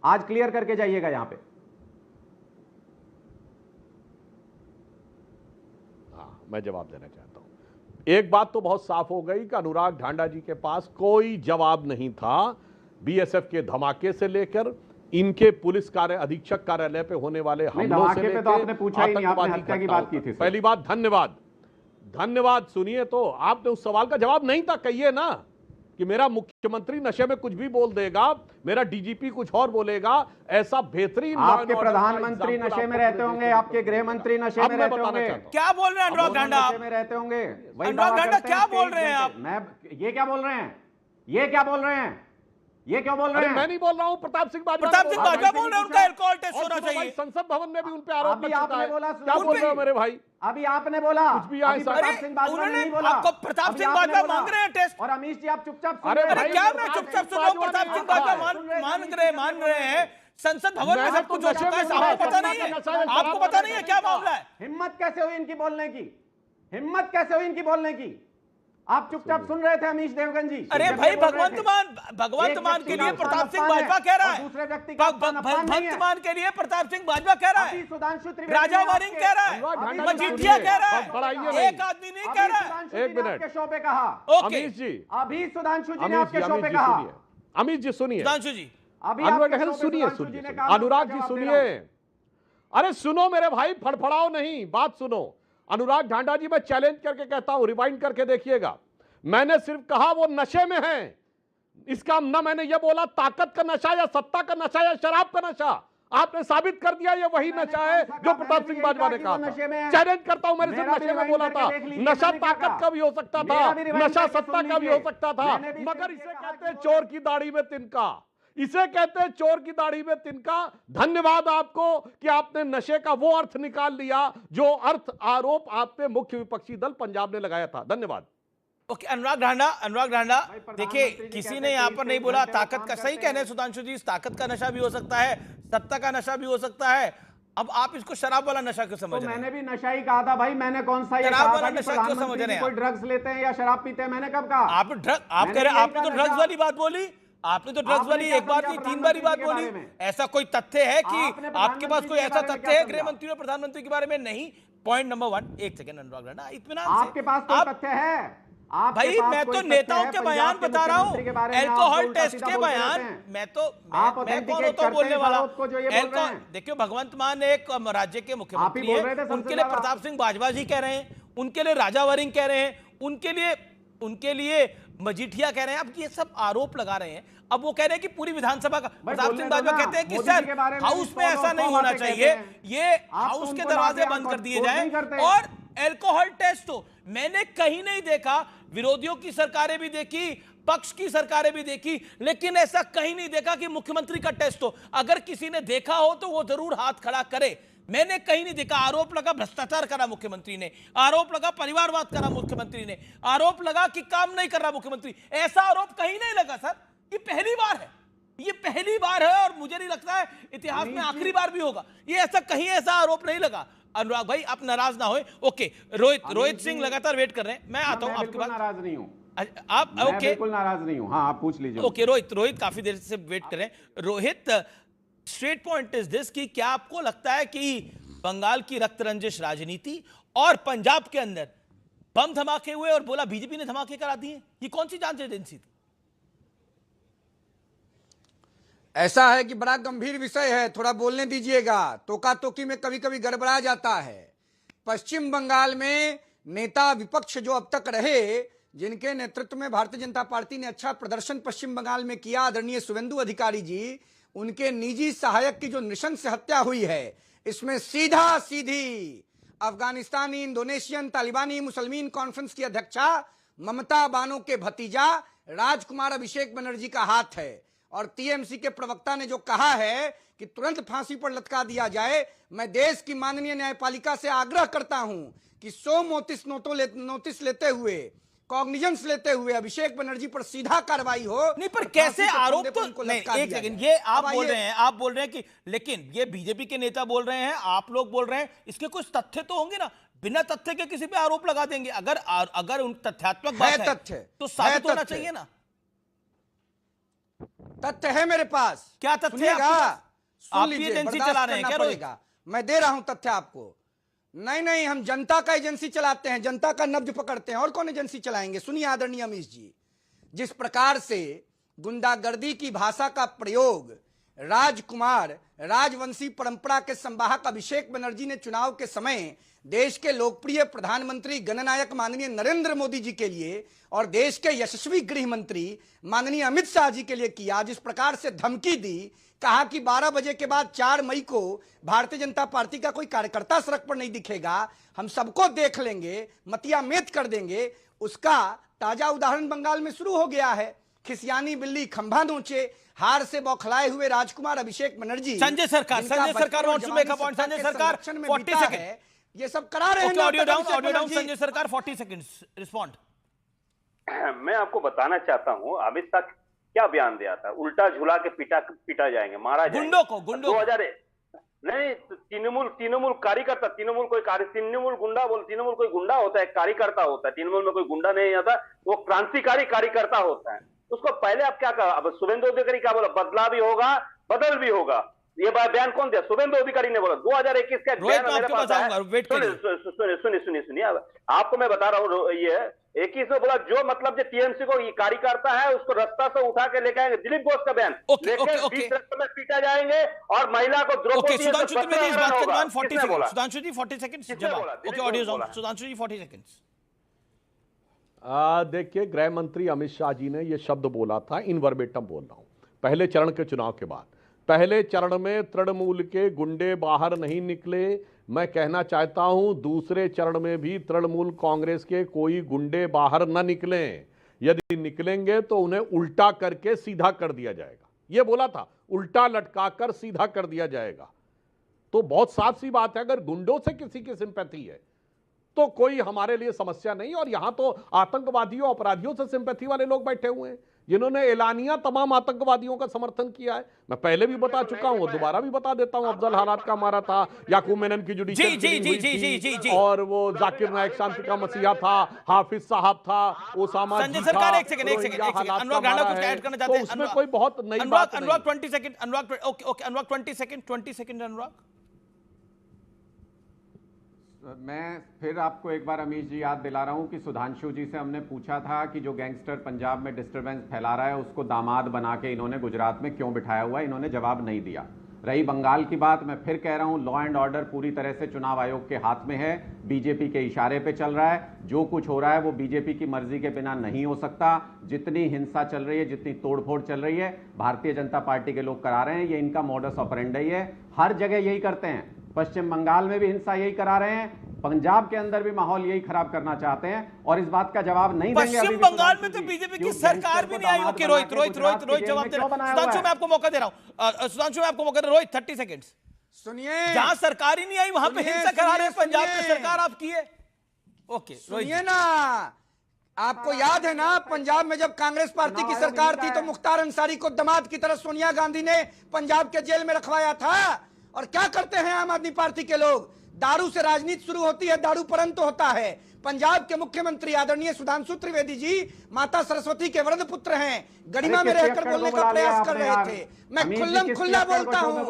आज क्लियर करके जाइएगा यहां पे। हाँ, मैं जवाब देना चाहता हूं। एक बात तो बहुत साफ हो गई कि अनुराग ढांडा जी के पास कोई जवाब नहीं था बीएसएफ के धमाके से लेकर इनके पुलिस कार्य अधीक्षक कार्यालय पे होने वाले हमलों से लेकर तो आपने पूछा ही नहीं, आपने हत्या की बात की थी। पहली बात धन्यवाद सुनिए, तो आपने उस सवाल का जवाब नहीं था। कहिए ना कि मेरा मुख्यमंत्री नशे में कुछ भी बोल देगा, मेरा डीजीपी कुछ और बोलेगा, ऐसा बेहतरीन। आपके प्रधानमंत्री नशे में रहते होंगे, आपके गृह मंत्री नशे में रहते होंगे। क्या बोल रहे हैं अनुराग ढांडा? नशे में रहते होंगे। अनुराग ढांडा क्या बोल रहे हैं आप? ये क्या बोल रहे हैं? ये क्या बोल रहे हैं? ये क्यों बोल रहे हैं? मैं नहीं बोल रहा हूं, प्रताप सिंह बाजवा बोल रहे हैं उनका अल्कोहल टेस्ट होना चाहिए। संसद भवन में भी उन पे आरोप अभी आपने बोला, क्या बोल रहे हो मेरे भाई? अभी आपने बोला कुछ भी आए प्रताप सिंह बाजवा ने नहीं बोला। आपको प्रताप सिंह बाजवा मांग रहे हैं टेस्ट, और अमीश जी आप चुपचाप सुन अरे रहे हैं। अरे क्या मैं चुपचाप सुन रहा हूं? प्रताप सिंह बाजवा मान रहे हैं संसद भवन में सब कुछ हो सकता है। आपको पता नहीं है? आपको पता नहीं है क्या मामला है? हिम्मत कैसे हुई इनकी बोलने की? हिम्मत कैसे हुई इनकी बोलने की? आप चुपचाप सुन रहे थे अमीश देवगन जी। अरे भाई भगवंत मान के लिए प्रताप सिंह बाजवा कह रहा है, दूसरे व्यक्ति भगवंत मान के लिए प्रताप सिंह बाजवा कह रहा है, सुधांशु त्रिवेदी राजा वारिंग कह रहा है, मजीठिया कह रहा है, एक आदमी नहीं कह रहा है। एक मिनट के शो पे कहा अमीश जी, अभी सुधांशु जी ने आपके शो पे कहा। अमीश जी सुनिए, सुधांशु जी सुनिए, अनुराग जी सुनिए। अरे सुनो मेरे भाई, फड़फड़ाओ नहीं, बात सुनो। अनुराग ढांडा जी मैं चैलेंज करके कहता हूं, रिवाइंड करके देखिएगा, मैंने सिर्फ कहा वो नशे में है। इसका ना मैंने ये बोला ताकत का नशा या सत्ता का नशा या शराब का नशा। आपने साबित कर दिया ये वही नशा है जो प्रताप सिंह बाजवा ने कहा था। चैलेंज करता हूं, मैंने सिर्फ नशे में बोला था। नशा ताकत का भी हो सकता था, नशा सत्ता का भी हो सकता था, मगर इसे कहते हैं चोर की दाढ़ी में तिनका। इसे कहते हैं चोर की दाढ़ी में तिनका। धन्यवाद आपको कि आपने नशे का वो अर्थ निकाल लिया जो अर्थ आरोप आप पे मुख्य विपक्षी दल पंजाब ने लगाया था। धन्यवाद। ओके, अनुराग ढांडा देखिए, किसी ने यहाँ पर नहीं बोला ताकत का। सही कह रहे हैं सुधांशु जी, ताकत का नशा भी हो सकता है, सत्ता का नशा भी हो सकता है। अब आप इसको शराब वाला नशा क्यों समझ रहे हैं? मैंने भी नशा ही कहा था भाई। मैंने कौन सा ये शराब वाला नशा क्यों समझ रहे हैं? कोई ड्रग्स लेते हैं या शराब पीते हैं? मैंने कब कहा? आप कह रहे हैं, आपने तो ड्रग्स वाली बात बोली, आपने तो ड्रग्स वाली एक बार नहीं 3 बारी बात बोली। ऐसा कोई तथ्य है कि आपके पास कोई ऐसा तथ्य है गृह मंत्री और प्रधानमंत्री के बारे में? नहीं। पॉइंट नंबर 1, एक सेकंड अनुराग ढांडा, इत्मीनान से आपके पास कोई तथ्य है? भाई मैं तो नेताओं के बयान बता रहा हूँ, अल्कोहल टेस्ट के बयान। मैं कौन होता हूँ बोलने वाला? देखियो, भगवंत मान एक राज्य के मुख्यमंत्री हैं, उनके लिए प्रताप सिंह बाजवा जी कह रहे हैं, उनके लिए राजा वारिंग कह रहे हैं, उनके लिए मजीठिया कह रहे हैं। अब ये सब आरोप लगा रहे हैं। अब वो कह रहे हैं कि पूरी विधानसभा का। प्रताप सिंह बाजवा कहते हैं कि सर हाउस में ऐसा नहीं होना चाहिए, ये हाउस के दरवाजे बंद कर दिए जाए और अल्कोहल टेस्ट हो। मैंने कहीं नहीं देखा, विरोधियों की सरकारें भी देखी, पक्ष की सरकारें भी देखी, लेकिन ऐसा कहीं नहीं देखा कि मुख्यमंत्री का टेस्ट हो। अगर किसी ने देखा हो तो वो जरूर हाथ खड़ा करे। मैंने कहीं नहीं देखा। आरोप लगा भ्रष्टाचार करा मुख्यमंत्री ने, आरोप लगा परिवारवाद करा मुख्यमंत्री ने, आरोप लगा कि काम नहीं कर रहा मुख्यमंत्री। ऐसा आरोप कहीं नहीं लगा सर। ये पहली बार है, ये पहली बार है और मुझे नहीं लगता है इतिहास में आखिरी बार भी होगा। ये ऐसा कहीं ऐसा आरोप नहीं लगा। अनुराग भाई आप नाराज ना होए। ओके, रोहित सिंह लगातार वेट कर रहे हैं। मैं आता हूं आपके पास। नाराज नहीं हूं आप? ओके, बिल्कुल नाराज नहीं हूं। हाँ, आप पूछ लीजिए। ओके रोहित काफी देर से वेट कर रहे हैं। Rohit, straight point is this कि क्या आपको लगता है कि बंगाल की रक्त रंजिश राजनीति और पंजाब के अंदर बम धमाके हुए और बोला बीजेपी ने धमाके करा दिए, ये कौन सी जांच एजेंसी थी? ऐसा है कि बड़ा गंभीर विषय है, थोड़ा बोलने दीजिएगा। तोका तोकी में कभी कभी गड़बड़ा जाता है। पश्चिम बंगाल में नेता विपक्ष जो अब तक रहे, जिनके नेतृत्व में भारतीय जनता पार्टी ने अच्छा प्रदर्शन पश्चिम बंगाल में किया, आदरणीय शुवेंदु अधिकारी जी, उनके निजी सहायक की जो नृशंस हत्या हुई है, इसमें सीधा सीधी अफगानिस्तानी, इंडोनेशियन, तालिबानी मुसलमान कॉन्फ्रेंस की अध्यक्षा ममता बानो के भतीजा राजकुमार अभिषेक बनर्जी का हाथ है। और टीएमसी के प्रवक्ता ने जो कहा है कि तुरंत फांसी पर लटका दिया जाए, मैं देश की माननीय न्यायपालिका से आग्रह करता हूं कि 100 नोटिस लेते हुए, कॉग्निजेंस लेते हुए अभिषेक बनर्जी पर सीधा कार्रवाई हो। नहीं, पर कैसे आरोप तो नहीं, एक सेकंड, ये आप बोल रहे हैं कि, लेकिन ये बीजेपी के नेता बोल रहे हैं, आप लोग बोल रहे हैं, इसके कुछ तथ्य तो होंगे ना। बिना तथ्य के किसी पे आरोप लगा देंगे? अगर उन तथ्यात्मक बात है तथ्य तो साबित होना चाहिए ना। तथ्य है मेरे पास। क्या तथ्य है? आप ये एजेंसी चला रहे हैं क्या? पड़ेगा, मैं दे रहा हूं तथ्य आपको। नहीं, हम जनता का एजेंसी चलाते हैं, जनता का नब्ज पकड़ते हैं, और कौन एजेंसी चलाएंगे? सुनिए आदरणीय अमीश जी, जिस प्रकार से गुंडागर्दी की भाषा का प्रयोग राजकुमार, राजवंशी परंपरा के संवाहक अभिषेक बनर्जी ने चुनाव के समय देश के लोकप्रिय प्रधानमंत्री गणनायक माननीय नरेंद्र मोदी जी के लिए और देश के यशस्वी गृह मंत्री माननीय अमित शाह जी के लिए किया, जिस प्रकार से धमकी दी, कहा कि 12 बजे के बाद 4 मई को भारतीय जनता पार्टी का कोई कार्यकर्ता सड़क पर नहीं दिखेगा, हम सबको देख लेंगे, मतिया मेत कर देंगे, उसका ताजा उदाहरण बंगाल में शुरू हो गया है। खिसियानी बिल्ली खंभा नोचे, हार से बौखलाए हुए राजकुमार अभिषेक बनर्जी, संजय सरकार में 40 सेकंड ये सब करा रहे हैं। ऑडियो डाउन संजय सरकार 40 सेकंड्स रिस्पॉन्ड। मैं आपको बताना चाहता हूं, अमित शाह क्या बयान दिया था, उल्टा झूला के पीटा जाएंगे, मारा जाएगा गुंडों 2000 नहीं, तृणमूल कार्यकर्ता, तृणमूल कोई गुंडा होता है, कार्यकर्ता होता है, तृणमूल में कोई गुंडा नहीं आता, वो क्रांतिकारी कार्यकर्ता होता है। उसको पहले आप क्या कहा, अब शुभेंदु अधिकारी क्या बोला, बदला भी होगा बदल भी होगा, ये बयान कौन दिया? शुभेंदु अधिकारी ने बोला। 2021 का बयान मेरे पास है। सुनिए आपको मैं बता रहा हूँ, ये 21 में बोला जो मतलब जो टीएमसी को ये कार्यकर्ता है उसको रास्ता से उठा के लेके आएंगे, दिलीप घोष का बयान, लेकिन रास्ते में पीटा जाएंगे और महिला को द्रौपदी सुधांशु जी 40 सेकंड्स जवाब। ओके ऑडियो डाउन सुधांशु जी 40 सेकंड्स। देखिए, गृह मंत्री अमित शाह जी ने यह शब्द बोला था, इन वर्बेटम बोल रहा हूं, पहले चरण के चुनाव के बाद। पहले चरण में तृणमूल के गुंडे बाहर नहीं निकले, मैं कहना चाहता हूं दूसरे चरण में भी तृणमूल कांग्रेस के कोई गुंडे बाहर न निकलें, यदि निकलेंगे तो उन्हें उल्टा करके सीधा कर दिया जाएगा। यह बोला था, उल्टा लटकाकर सीधा कर दिया जाएगा। तो बहुत साफ सी बात है, अगर गुंडों से किसी की सिंपैथी है तो कोई हमारे लिए समस्या नहीं। और यहां तो आतंकवादियों, अपराधियों से सिंपैथी वाले लोग बैठे हुए हैं जिन्होंने एलानिया तमाम आतंकवादियों का समर्थन किया है। मैं पहले भी बता चुका हूं, दोबारा भी बता देता हूं, अफजल हालात का मारा था, याकूब मेनन की जुडिशियल, और वो जाकिर नायक शांति का मसीहा था, हाफिज साहब था, ओसामा संजय सरकार एक सेकंड अनुराग राणा कुछ ऐड करना चाहते हैं? उसमें कोई बहुत नई बात नहीं। अनुराग 20 सेकंड, अनुराग 20 सेकंड अनुराग। मैं फिर आपको एक बार अमीश जी याद दिला रहा हूं कि सुधांशु जी से हमने पूछा था कि जो गैंगस्टर पंजाब में डिस्टरबेंस फैला रहा है उसको दामाद बना के इन्होंने गुजरात में क्यों बिठाया हुआ है, इन्होंने जवाब नहीं दिया। रही बंगाल की बात, मैं फिर कह रहा हूं, लॉ एंड ऑर्डर पूरी तरह से चुनाव आयोग के हाथ में है, बीजेपी के इशारे पे चल रहा है। जो कुछ हो रहा है वो बीजेपी की मर्जी के बिना नहीं हो सकता। जितनी हिंसा चल रही है, जितनी तोड़फोड़ चल रही है, भारतीय जनता पार्टी के लोग करा रहे हैं, ये इनका मॉडस ऑपरेंडी है, हर जगह यही करते हैं। पश्चिम बंगाल में भी हिंसा यही करा रहे हैं, पंजाब के अंदर भी माहौल यही खराब करना चाहते हैं, और इस बात का जवाब नहीं देंगे। पश्चिम बंगाल में तो बीजेपी की सरकार भी नहीं आई। ओके रोहित जवाब दे रहा हूं। सुधांशु मैं आपको मौका दे रहा हूं, सुधांशु मैं आपको मौका दे रहा हूं, रोहित 30 सेकंड्स। सुनिए, जहां सरकार ही नहीं आई वहां पे हिंसा करा रहे हैं, पंजाब में सरकार आपकी है। ओके सुनिए ना, आपको याद है ना, पंजाब में जब कांग्रेस पार्टी की सरकार थी तो मुख्तार अंसारी को दामाद की तरह सोनिया गांधी ने पंजाब के जेल में रखवाया था। और क्या करते हैं आम आदमी पार्टी के लोग, दारू से राजनीति शुरू होती है, दारू परंतु होता है। पंजाब के मुख्यमंत्री आदरणीय सुधांशु त्रिवेदी जी माता सरस्वती के वृद्ध पुत्र हैं, गरिमा में रहकर बोलने का प्रयास कर रहे थे। मैं खुल्ला बोलता हूँ,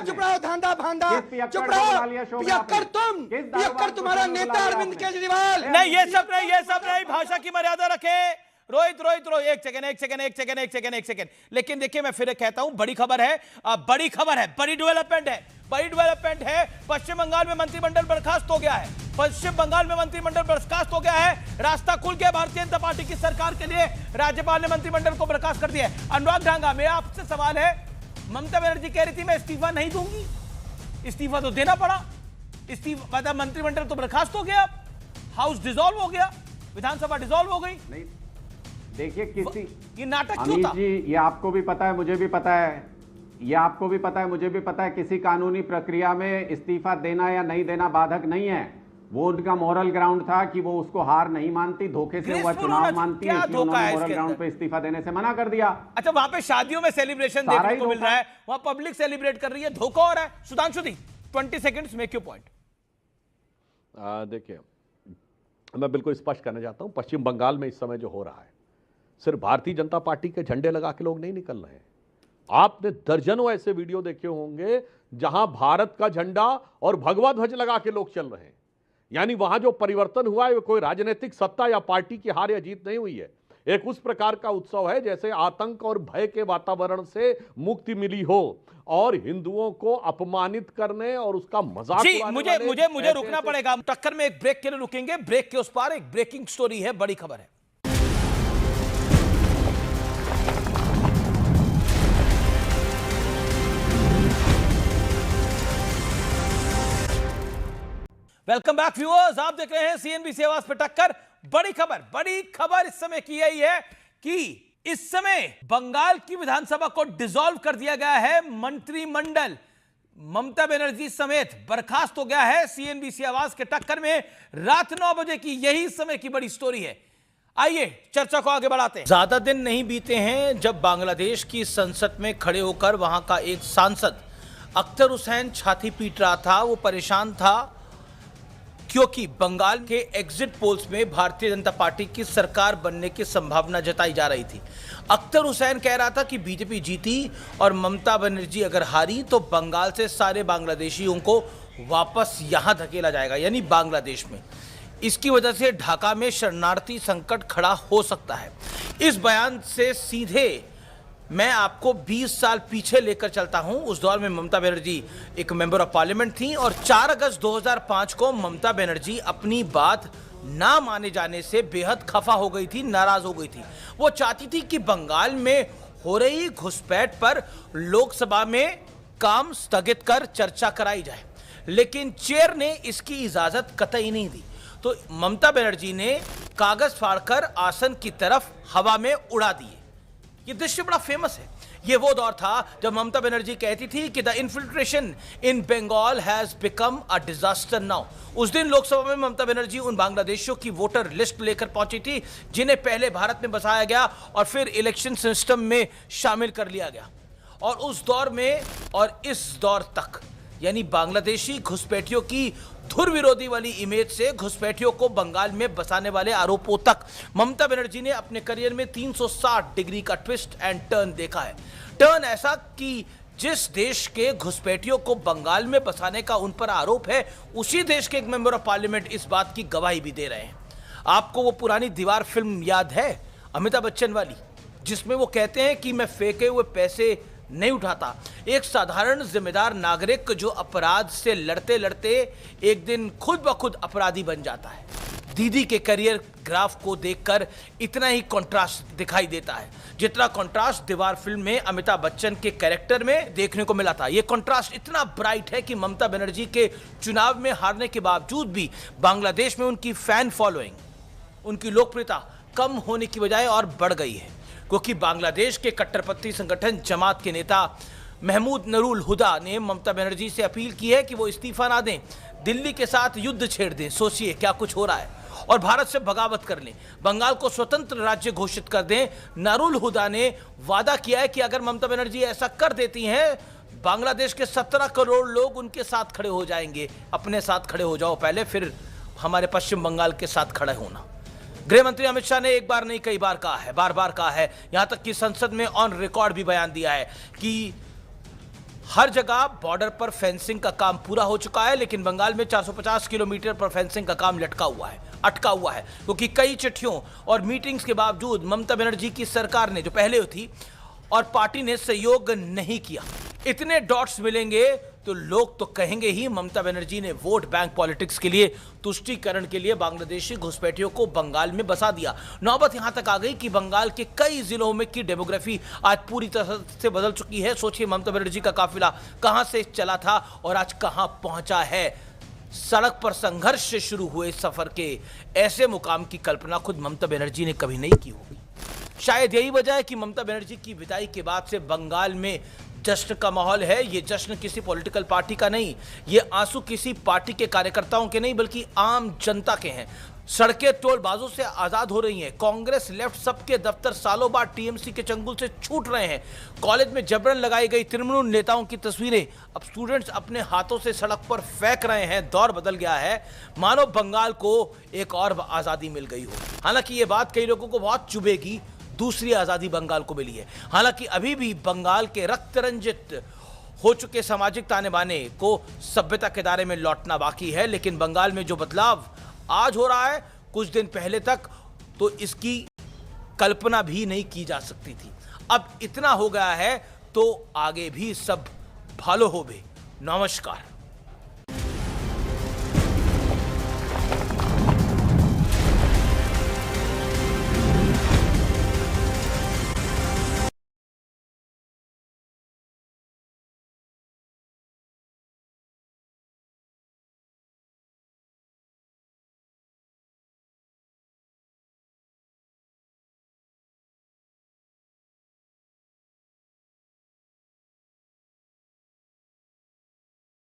चुप रहो धांधा भांधा, चुप रहो, पियक्कर तुम्हारा नेता अरविंद केजरीवाल। नहीं ये सब नहीं, भाषा की मर्यादा रखे। रोहित एक सेकंड। लेकिन देखिए मैं फिर कहता हूं, बड़ी खबर है, बड़ी डेवलपमेंट है। पश्चिम बंगाल में मंत्रिमंडल बर्खास्त हो गया है, रास्ता खुल गया भारतीय जनता पार्टी की सरकार के लिए। राज्यपाल ने मंत्रिमंडल को बर्खास्त कर दिया है। अनुराग ढांगा, मेरा आपसे सवाल है, ममता बनर्जी कह रही थी मैं इस्तीफा नहीं दूंगी, इस्तीफा तो देना पड़ा, इस्तीफा मतलब मंत्रिमंडल तो बर्खास्त हो गया, हाउस डिसॉल्व हो गया, विधानसभा डिसॉल्व हो गई। देखिए किसी ये नाटक क्यों अमित था? जी, ये आपको भी पता है, मुझे भी पता है, ये आपको भी पता है, मुझे भी पता है, किसी कानूनी प्रक्रिया में इस्तीफा देना या नहीं देना बाधक नहीं है। वो उनका मॉरल ग्राउंड था कि वो उसको हार नहीं मानती, धोखे से हुआ चुनाव मानती है, इसलिए उन्होंने मॉरल ग्राउंड पे इस्तीफा देने से मना कर दिया। अच्छा, वहां पे शादियों में सेलिब्रेशन देखने को मिल रहा है, वहां पब्लिक सेलिब्रेट कर रही है, धोखा हो रहा है। सुधांशु दी, 20 सेकंड्स, मेक योर पॉइंट। देखिए, मैं बिल्कुल स्पष्ट करना चाहता हूं, पश्चिम बंगाल में इस समय जो हो रहा है, सिर्फ भारतीय जनता पार्टी के झंडे लगा के लोग नहीं निकल रहे हैं। आपने दर्जनों ऐसे वीडियो देखे होंगे जहां भारत का झंडा और भगवा ध्वज लगा के लोग चल रहे हैं। यानी वहां जो परिवर्तन हुआ है वो कोई राजनीतिक सत्ता या पार्टी की हार या जीत नहीं हुई है, एक उस प्रकार का उत्सव है जैसे आतंक और भय के वातावरण से मुक्ति मिली हो और हिंदुओं को अपमानित करने और उसका मजाक जी, मुझे रुकना पड़ेगा। टक्कर में एक ब्रेक के लिए रुकेंगे। ब्रेक के उस पार एक ब्रेकिंग स्टोरी है, बड़ी खबर है। वेलकम बैक व्यूअर्स, आप देख रहे हैं सीएनबीसी आवाज पे टक्कर। बड़ी खबर इस समय की यही है कि इस समय बंगाल की विधानसभा को डिसॉल्व कर दिया गया है। मंत्रिमंडल ममता बनर्जी समेत बर्खास्त हो गया है। सीएनबीसी आवाज के टक्कर में रात 9 बजे की यही समय की बड़ी स्टोरी है। आइए चर्चा को आगे बढ़ाते हैं। ज्यादा दिन नहीं बीते हैं जब बांग्लादेश की संसद में खड़े होकर वहां का एक सांसद अख्तर हुसैन छाती पीट रहा था। वो परेशान था क्योंकि बंगाल के एग्जिट पोल्स में भारतीय जनता पार्टी की सरकार बनने की संभावना जताई जा रही थी। अख्तर हुसैन कह रहा था कि बीजेपी जीती और ममता बनर्जी अगर हारी तो बंगाल से सारे बांग्लादेशियों को वापस यहां धकेला जाएगा, यानी बांग्लादेश में। इसकी वजह से ढाका में शरणार्थी संकट खड़ा हो सकता है। इस बयान से सीधे मैं आपको 20 साल पीछे लेकर चलता हूं। उस दौर में ममता बनर्जी एक मेंबर ऑफ पार्लियामेंट थी और 4 अगस्त 2005 को ममता बनर्जी अपनी बात ना माने जाने से बेहद खफा हो गई थी, नाराज हो गई थी। वो चाहती थी कि बंगाल में हो रही घुसपैठ पर लोकसभा में काम स्थगित कर चर्चा कराई जाए, लेकिन चेयर ने इसकी इजाजत कतई नहीं दी। तो ममता बनर्जी ने कागज फाड़कर आसन की तरफ हवा में उड़ा दिए। ये दृश्य बड़ा फेमस है। ये वो दौर था जब ममता बनर्जी कहती थी कि the infiltration in Bengal has become a disaster now. उस दिन लोकसभा में ममता बनर्जी उन बांग्लादेशियों की वोटर लिस्ट लेकर पहुंची थी जिन्हें पहले भारत में बसाया गया और फिर इलेक्शन सिस्टम में शामिल कर लिया गया। और उस दौर में और इस दौर तक, यानी बांग्लादेशी घुसपैठियों की धुर विरोधी वाली इमेज से घुसपैठियों को बंगाल में बसाने वाले आरोपों तक ममता बनर्जी ने अपने करियर में 360 डिग्री का ट्विस्ट एंड टर्न देखा है। टर्न ऐसा कि जिस देश के घुसपैठियों को बंगाल में बसाने का उन पर आरोप है, उसी देश के एक मेंबर ऑफ पार्लियामेंट इस बात की गवाही भी दे रहे हैं। आपको वो पुरानी दीवार फिल्म याद है, अमिताभ बच्चन वाली, जिसमें वो कहते हैं कि मैं फेंके हुए पैसे नहीं उठाता। एक साधारण जिम्मेदार नागरिक जो अपराध से लड़ते लड़ते एक दिन खुद ब खुद अपराधी बन जाता है। दीदी के करियर ग्राफ को देखकर इतना ही कंट्रास्ट दिखाई देता है जितना कंट्रास्ट दीवार फिल्म में अमिताभ बच्चन के कैरेक्टर में देखने को मिला था। यह कंट्रास्ट इतना ब्राइट है कि ममता बनर्जी के चुनाव में हारने के बावजूद भी बांग्लादेश में उनकी फैन फॉलोइंग, उनकी लोकप्रियता कम होने की बजाय और बढ़ गई है, क्योंकि बांग्लादेश के कट्टरपंथी संगठन जमात के नेता महमूद नरूल हुदा ने ममता बनर्जी से अपील की है कि वो इस्तीफा ना दें, दिल्ली के साथ युद्ध छेड़ दें। सोचिए क्या कुछ हो रहा है, और भारत से बगावत कर लें, बंगाल को स्वतंत्र राज्य घोषित कर दें। नरूल हुदा ने वादा किया है कि अगर ममता बनर्जी ऐसा कर देती हैं, बांग्लादेश के 17 करोड़ लोग उनके साथ खड़े हो जाएंगे। अपने साथ खड़े हो जाओ पहले, फिर हमारे पश्चिम बंगाल के साथ खड़े होना। गृह मंत्री अमित शाह ने एक बार नहीं कई बार कहा है, बार बार कहा है, यहां तक कि संसद में ऑन रिकॉर्ड भी बयान दिया है कि हर जगह बॉर्डर पर फेंसिंग का काम पूरा हो चुका है, लेकिन बंगाल में 450 किलोमीटर पर फेंसिंग का काम लटका हुआ है, अटका हुआ है, क्योंकि कई चिट्ठियों और मीटिंग्स के बावजूद ममता बनर्जी की सरकार ने, जो पहले थी, और पार्टी ने सहयोग नहीं किया। इतने डॉट्स मिलेंगे तो लोग तो कहेंगे ही ममता बनर्जी ने वोट बैंक पॉलिटिक्स के लिए, तुष्टीकरण के लिए बांग्लादेशी घुसपैठियों को बंगाल में बसा दिया। नौबत यहां तक आ गई कि बंगाल के कई जिलों में की डेमोग्राफी आज पूरी तरह से बदल चुकी है। सोचिए ममता बनर्जी का काफिला कहां से चला था और आज कहां पहुंचा है। सड़क पर संघर्ष से शुरू हुए सफर के ऐसे मुकाम की कल्पना खुद ममता बनर्जी ने कभी नहीं की होगी। शायद यही वजह है कि ममता बनर्जी की विदाई के बाद से बंगाल में जश्न का माहौल है। ये जश्न किसी पॉलिटिकल पार्टी का नहीं, ये आंसू किसी पार्टी के कार्यकर्ताओं के नहीं, बल्कि आम जनता के हैं। सड़कें टोलबाजों से आजाद हो रही हैं। कांग्रेस लेफ्ट सबके दफ्तर सालों बाद टीएमसी के चंगुल से छूट रहे हैं। कॉलेज में जबरन लगाई गई तृणमूल नेताओं की तस्वीरें अब स्टूडेंट्स अपने हाथों से सड़क पर फेंक रहे हैं। दौर बदल गया है, मानो बंगाल को एक और आजादी मिल गई हो। हालांकि ये बात कई लोगों को बहुत चुभेगी, दूसरी आजादी बंगाल को मिली है। हालांकि अभी भी बंगाल के रक्त रंजित हो चुके सामाजिक ताने बाने को सभ्यता के दायरे में लौटना बाकी है। लेकिन बंगाल में जो बदलाव आज हो रहा है, कुछ दिन पहले तक तो इसकी कल्पना भी नहीं की जा सकती थी। अब इतना हो गया है तो आगे भी सब भालो होबे। नमस्कार।